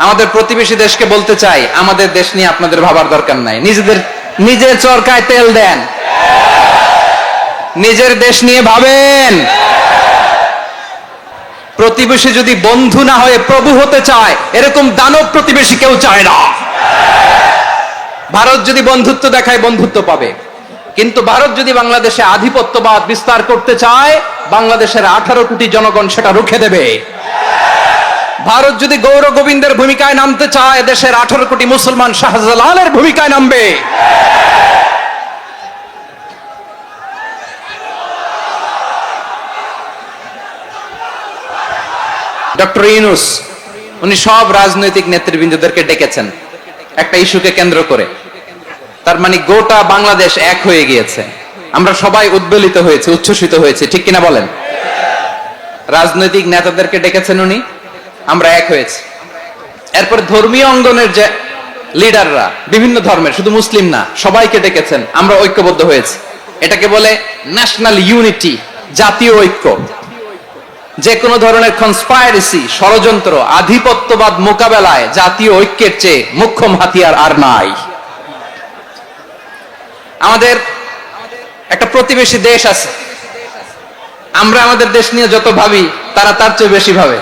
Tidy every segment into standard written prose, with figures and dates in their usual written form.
আমাদের প্রতিবেশী দেশকে বলতে চাই, আমাদের দেশ নিয়ে আপনাদের ভাবার দরকার নাই। নিজের চরকায় তেল দেন, নিজের দেশ নিয়ে ভাবেন। প্রতিবেশী যদি বন্ধু না হয়ে প্রভু হতে চায়, এরকম দানব প্রতিবেশী কেউ চায় না। ভারত যদি বন্ধুত্ব দেখায়, বন্ধুত্ব পাবে, কিন্তু ভারত যদি বাংলাদেশে আধিপত্যবাদ বিস্তার করতে চায়, বাংলাদেশের 18 কোটি জনগণ সেটা রুখে দেবে। ভারত যদি গৌর গোবিন্দের ভূমিকায় নামতে চায়, দেশের 18 কোটি মুসলমান শাহজালালের ভূমিকায় নামবে। ডক্টর ইউনূস উনি সব রাজনৈতিক নেতৃবৃন্দদেরকে ডেকেছেন একটা ইস্যুকে কেন্দ্র করে। তার মানে গোটা বাংলাদেশ এক হয়ে গিয়েছে। আমরা সবাই উদ্বেলিত হয়েছে, উচ্ছ্বসিত হয়েছে, ঠিক কিনা বলেন? রাজনৈতিক নেতাদেরকে ডেকেছেন উনি, আমরা এক হয়েছি। এরপর ধর্মীয় অঙ্গনের যে লিডাররা, বিভিন্ন ধর্মের, শুধু মুসলিম না, সবাইকে ডেকেছেন, আমরা ঐক্যবদ্ধ হয়েছি। এটাকে বলে ন্যাশনাল ইউনিটি, জাতীয় ঐক্য। যে কোনো ধরনের কনস্পাইরেসি, ষড়যন্ত্র, আধিপত্যবাদ মোকাবেলায় জাতীয় ঐক্যের চেয়ে মোক্ষম হাতিয়ার আর নাই। আমাদের একটা প্রতিবেশী দেশ আছে, আমরা আমাদের দেশ নিয়ে যত ভাবি, তারা তার চেয়ে বেশি ভাবে।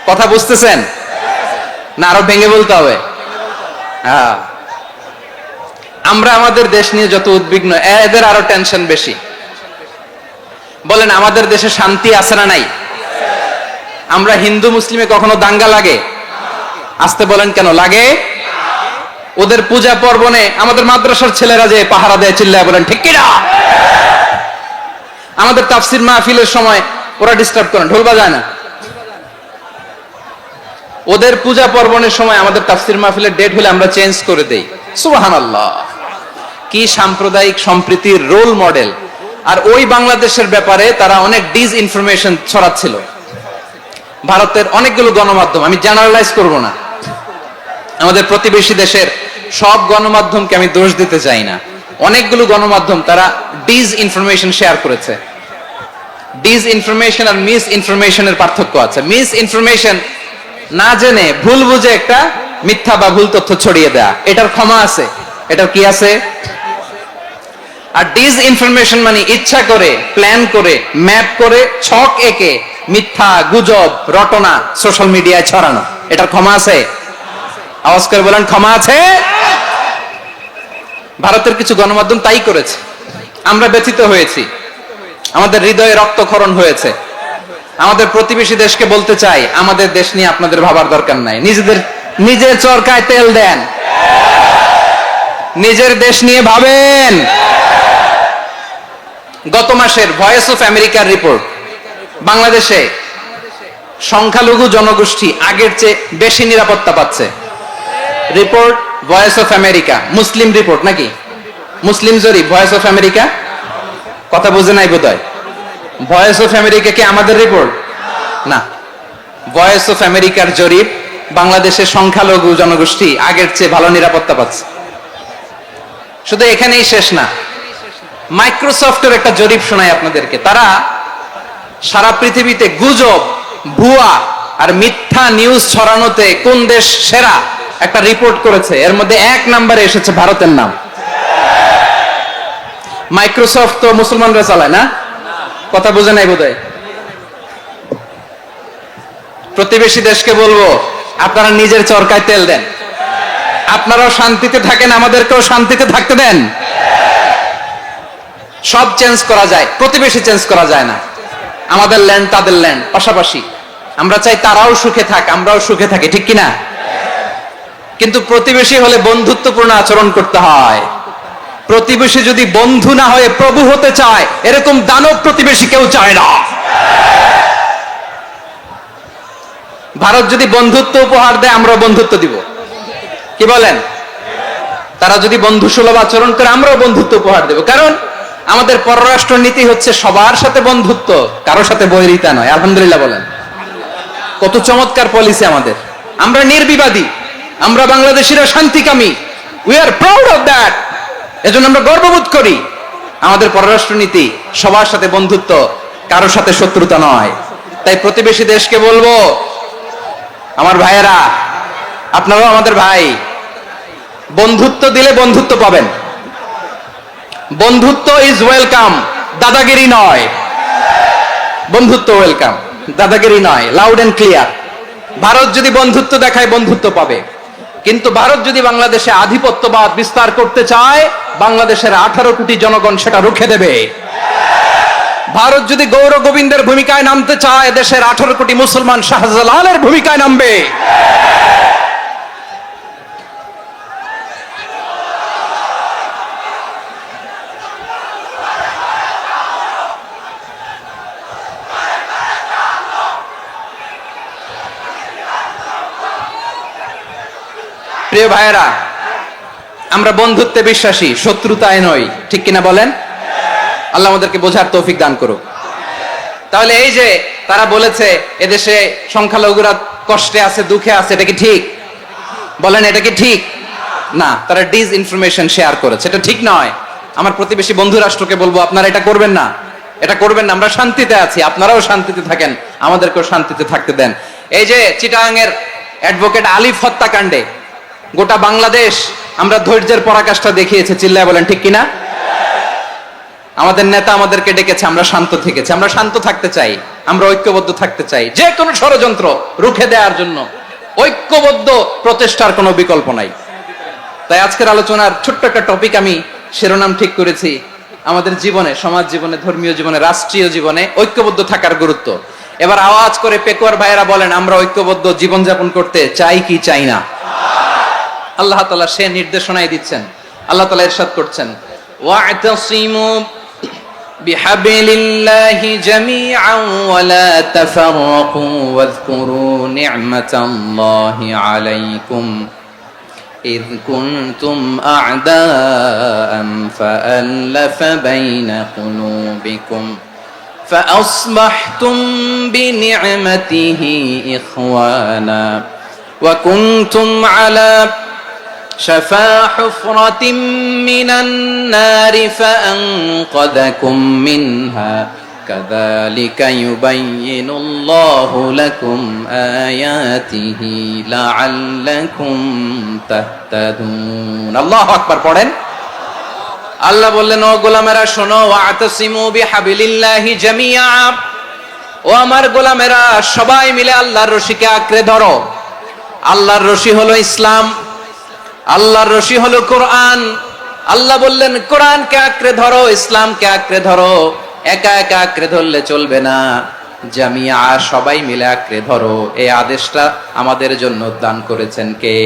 কথা বুঝতেছেন না? আরো ভেঙে বলতে হবে। হ্যাঁ, আমরা আমাদের দেশ নিয়ে যত উদ্বিগ্ন, এদের আরো টেনশন বেশি। বলেন, আমাদের দেশে শান্তি আছে না নাই? আমরা হিন্দু মুসলিমে কখনো দাঙ্গা লাগে? আসতে বলেন, কেন লাগে? ওদের পূজা পার্বণে আমাদের মাদ্রাসার ছেলেরা যে পাহারা দেয়, চিল্লায় বলেন ঠিক কিনা? আমাদের তাফসির মাহফিলের সময় ওরা ডিস্টার্ব করেন, ঢোল বাজায় না। ওদের পূজা পার্বণের সময় আমাদের তাফসির মাহফিলের ডেট হলে আমরা চেঞ্জ করে দেই। সুবহানাল্লাহ, কি সাম্প্রদায়িক সম্প্রীতির রোল মডেল। আর ওই বাংলাদেশের ব্যাপারে তারা অনেক ডিসইনফরমেশন ছড়াচ্ছিল। ভারতের অনেকগুলো গণমাধ্যম, আমি জেনারেলাইজ করব না, আমাদের প্রতিবেশী দেশের সব গণমাধ্যমকে আমি দোষ দিতে চাই না, অনেকগুলো গণমাধ্যম তারা ডিসইনফরমেশন শেয়ার করেছে। ডিসইনফরমেশন আর মিস ইনফরমেশনের পার্থক্য আছে। মিস ইনফরমেশন না জেনে ভুল বুঝে একটা মিথ্যা বা ভুল তথ্য ছড়িয়ে দেয়া, এটার ক্ষমা আছে, এটার কি আছে? আর ডিসইনফরমেশন মানে ইচ্ছা করে, প্ল্যান করে, ম্যাপ করে, ছক এঁকে মিথ্যা, গুজব, রটনা সোশ্যাল মিডিয়ায় ছড়ানো, এটার ক্ষমা আছে? আওয়াজ করে বলেন, ক্ষমা আছে? ভারতের কিছু গণমাধ্যম তাই করেছে। আমরা ব্যথিত হয়েছি, আমাদের হৃদয়ে রক্তক্ষরণ হয়েছে। আমাদের প্রতিবেশী দেশকে বলতে চাই, আমাদের দেশ নিয়ে আপনাদের ভাবার দরকার নাই। নিজের চরকায় তেল দেন, নিজের দেশ নিয়ে ভাবেন। গত মাসের ভয়েস অফ আমেরিকার রিপোর্ট, বাংলাদেশে সংখ্যালঘু জনগোষ্ঠী আগের চেয়ে বেশি নিরাপত্তা পাচ্ছে। Report voice of America, Muslim report নাকি? মুসলিম জরিপ, ভয়েস অফ আমেরিকা। কথা বুঝে নাই বোধহয়। ভয়েস অফ আমেরিকা কি আমাদের রিপোর্ট? না, ভয়েস অফ আমেরিকার জরিপ, বাংলাদেশের সংখ্যালঘু জনগোষ্ঠী আগের চেয়ে ভালো নিরাপত্তা পাচ্ছে। শুধু এখানেই শেষ না, মাইক্রোসফটের একটা জরিপ শোনায় আপনাদেরকে। তারা সারা পৃথিবীতে গুজব, ভুয়া আর মিথ্যা নিউজ ছড়ানোতে কোন দেশ সেরা একটা রিপোর্ট করেছে। এর মধ্যে 1 নম্বরে এসেছে ভারতের নাম। মাইক্রোসফট তো মুসলমানরা চালায় না? কথা বুঝে নাই বোধহয়। প্রতিবেশী দেশকে বলবো, আপনারা নিজের চরকায় তেল দেন, আপনারাও শান্তিতে থাকেন, আমাদেরকেও শান্তিতে থাকতে দেন। সব চেঞ্জ করা যায়, প্রতিবেশী চেঞ্জ করা যায় না। আমাদের ল্যান্ড তাদের ল্যান্ড, পাশাপাশি। আমরা চাই তারাও সুখে থাক, আমরাও সুখে থাকি, ঠিক কিনা? কিন্তু প্রতিবেশী হলে বন্ধুত্বপূর্ণ আচরণ করতে হয়। প্রতিবেশী যদি বন্ধু না হয়ে প্রভু হতে চায়, এরকম দানব প্রতিবেশী কেউ চায় না। ভারত যদি বন্ধুত্ব উপহার দেয়, আমরাও বন্ধুত্ব দিব, কি বলেন? তারা যদি বন্ধুসুলভ আচরণ করে, আমরাও বন্ধুত্ব উপহার দেব। কারণ আমাদের পররাষ্ট্র নীতি হচ্ছে সবার সাথে বন্ধুত্ব, কারোর সাথে বৈরিতা নয়। আলহামদুলিল্লাহ বলেন, কত চমৎকার পলিসি আমাদের। আমরা নির্বিবাদী, আমরা বাংলাদেশিরা শান্তিকামী। We are proud of that. এজন্য আমরা গর্ববোধ করি। আমাদের পররাষ্ট্র নীতি সবার সাথে বন্ধুত্ব, কারোর সাথে শত্রুতা নয়। তাই প্রতিবেশী দেশকে বলবো, আমার ভাইয়েরা, আপনারাও আমাদের ভাই। বন্ধুত্ব দিলে বন্ধুত্ব পাবেন। বন্ধুত্ব ইজ ওয়েলকাম, দাদাগিরি নয়। বন্ধুত্ব ওয়েলকাম, দাদাগিরি নয়। Loud and clear. ভারত যদি বন্ধুত্ব দেখায়, বন্ধুত্ব পাবে। কিন্তু ভারত যদি বাংলাদেশে আধিপত্যবাদ বিস্তার করতে চায়, বাংলাদেশের 18 কোটি জনগণ সেটা রুখে দেবে। ভারত যদি গৌর গোবিন্দের ভূমিকায় নামতে চায়, দেশের 18 কোটি মুসলমান শাহজালালের ভূমিকায় নামবে। প্রিয় ভাইয়েরা, আমরা বন্ধুত্বে বিশ্বাসী, শত্রুতায় নই। ঠিক কিনা বলেন? আল্লাহ আমাদেরকে বোঝার তৌফিক দান করুক। তাহলে এই যে তারা বলেছে এদেশে সংখ্যালঘুরা কষ্টে আছে, দুঃখে আছে, এটা কি ঠিক? বলেন, এটা কি ঠিক? না, তারা ডিস ইনফরমেশন শেয়ার করেছে, এটা ঠিক নয়। আমার প্রতিবেশী বন্ধু রাষ্ট্রকে বলবো, আপনারা এটা করবেন না, এটা করবেন না। আমরা শান্তিতে আছি, আপনারাও শান্তিতে থাকেন, আমাদেরকেও শান্তিতে থাকতে দেন। এই যে চিটাগাং এর অ্যাডভোকেট আলিফ হত্যাকাণ্ডে গোটা বাংলাদেশ আমরা ধৈর্যের পরাকাষ্ঠা দেখিয়েছে। চিল্লায় বলেন ঠিক কিনা? আমাদের নেতা আমাদেরকে ডেকেছে, আমরা শান্ত থেকেছি। আমরা শান্ত থাকতে চাই, আমরা ঐক্যবদ্ধ থাকতে চাই। যে কোনো ষড়যন্ত্র রুখে দেওয়ার জন্য ঐক্যবদ্ধ প্রচেষ্টার কোনো বিকল্প নাই। তাই আজকের আলোচনার ছোট্ট একটা টপিক আমি শিরোনাম ঠিক করেছি, আমাদের জীবনে, সমাজ জীবনে, ধর্মীয় জীবনে, রাষ্ট্রীয় জীবনে ঐক্যবদ্ধ থাকার গুরুত্ব। এবার আওয়াজ করে পেকুয়ার ভাইয়েরা বলেন, আমরা ঐক্যবদ্ধ জীবনযাপন করতে চাই কি চাই না? আল্লাহ তাআলা সে নির্দেশনাই দিচ্ছেন। আল্লাহ তাআলা ইরশাদ করছেন, ওয়া'তাসিমু বিহাবলিল্লাহি জামিআন ওয়া লা তাফাররাকু ওয়াযকুরু নি'মাতাল্লাহি আলাইকুম إذ كنتم أعداء فألف بين قلوبكم فأصبحتم بنعمته إخوانا وكنتم على شفا حفرة من النار فأنقذكم منها كذلك يبين الله لكم آياته لعلكم تهتدون الله أكبر পড়েন। আল্লাহ বললেন, ও গোলামেরা শোনো, ওয়া'তাসিমু বিহাবলিল্লাহি জামিআ, ও আমার গোলামেরা সবাই মিলে আল্লাহর রশিকে আঁকড়ে ধরো। আল্লাহর রশি হলো ইসলাম, আল্লাহর রশি হলো কোরআন। আল্লাহ বললেন, কোরআনকে আঁকড়ে ধরো, ইসলামকে আঁকড়ে ধরো। একা একা আঁকড়ে ধরলে চলবে না, জামিয়া, সবাই মিলে আঁকড়ে ধরো। এই আদেশটা আমাদের জন্য দান করেছেন কে?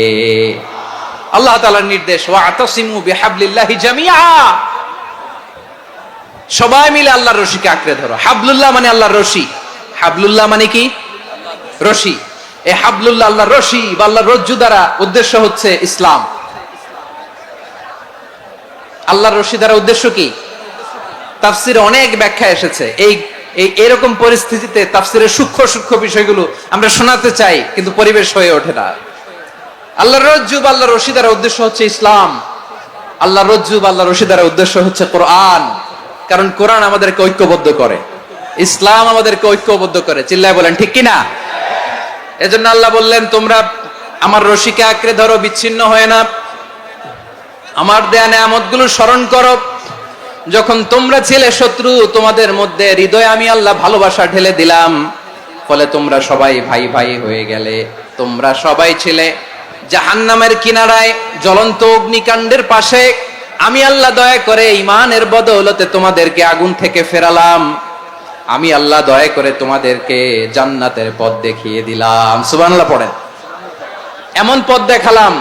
আল্লাহ তাআলার নির্দেশ, ওয়া'তাসিমু বিহাবলিল্লাহি জামিআ, সবাই মিলে আল্লাহর রশিকে আঁকড়ে ধরো। হাবলুল্লাহ মানে আল্লাহর রশি। হাবলুল্লাহ মানে কি? রশি। এই হাবলুল্লাহ আল্লাহর রশি বা আল্লাহর রজ্জু দ্বারা উদ্দেশ্য হচ্ছে ইসলাম। আল্লাহর রশি দ্বারা উদ্দেশ্য কি? তাফসিরে অনেক ব্যাখ্যা এসেছে। এরকম পরিস্থিতিতে তাফসিরের সূক্ষ্ম সূক্ষ্ম বিষয়গুলো আমরা শোনাতে চাই, কিন্তু পরিবেশ হয়ে ওঠে না। আল্লাহর রজ্জু বা আল্লাহর রশি দ্বারা উদ্দেশ্য হচ্ছে ইসলাম। আল্লাহর রজ্জু বা আল্লাহর রশি দ্বারা উদ্দেশ্য হচ্ছে কোরআন। কারণ কোরআন আমাদেরকে ঐক্যবদ্ধ করে, ইসলাম আমাদেরকে ঐক্যবদ্ধ করে। চিল্লায় বলেন ঠিক কিনা? এজন্য আল্লাহ বললেন, তোমরা আমার রশিকে আঁকড়ে ধরো, বিচ্ছিন্ন হয়ে না। আমার দেয়া নেয়ামতগুলো স্মরণ করো। যখন তোমরা ছিলে শত্রু, তোমাদের মধ্যে হৃদয়ে আমি আল্লাহ ভালোবাসা ঢেলে দিলাম, ফলে তোমরা সবাই ভাই ভাই হয়ে গেলে। তোমরা সবাই ছিলে জাহান্নামের কিনারায়, জ্বলন্ত অগ্নিকাণ্ডের পাশে। আমি আল্লাহ দয়া করে ঈমানের বদৌলতে তোমাদেরকে আগুন থেকে ফেরালাম। আমি আল্লাহ দয়া করে তোমাদেরকে জান্নাতের পথ দেখিয়ে দিলাম। সুবহানাল্লাহ পড়েন। এমন পথ দেখালাম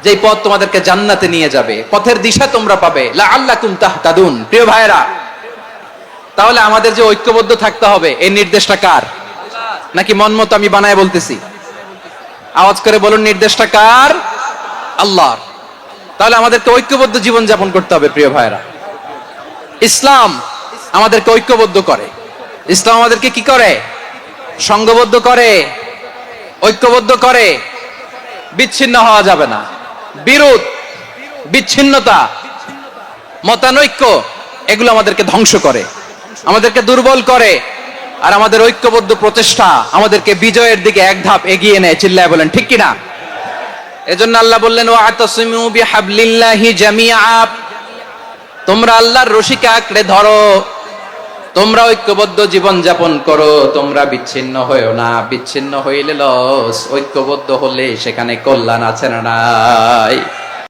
যে পথ তোমাদেরকে জান্নাতে নিয়ে যাবে, পথের দিশা তোমরা পাবে। লাআল্লাকুম তাহতাদুন। প্রিয় ভাইরা, তাহলে আমাদের যে ঐক্যবদ্ধ থাকতে হবে, এই নির্দেশটা কার? নাকি মন মতো আমি বানায় বলতেছি? আওয়াজ করে বলুন, নির্দেশটা কার? আল্লাহর। তাহলে আমাদেরকে ঐক্যবদ্ধ জীবন যাপন করতে হবে। প্রিয় ভাইরা, ইসলাম আমাদেরকে ঐক্যবদ্ধ করে। ইসলাম আমাদেরকে কি করে? সংঘবদ্ধ করে, ঐক্যবদ্ধ করে। বিচ্ছিন্ন হওয়া যাবে না। বিরোধ, বিচ্ছিন্নতা, মতানৈক্য, এগুলো আমাদেরকে ধ্বংস করে, আমাদেরকে দুর্বল করে। আর আমাদের ঐক্যবদ্ধ প্রচেষ্টা আমাদেরকে বিজয়ের দিকে এক ধাপ এগিয়ে নেয়। চিল্লায় বলেন ঠিক কিনা? এজন্য আল্লাহ বললেন ওয়াতাসিমু বিহাবলিল্লাহি জামিআ, তোমরা আল্লাহর রশিকে আঁকড়ে ধরো, তোমরা ঐক্যবদ্ধ জীবন যাপন করো, তোমরা বিচ্ছিন্ন হয়েও না। বিচ্ছিন্ন হইলে লস, ঐক্যবদ্ধ হলে সেখানে কল্যাণ আছে না নাই?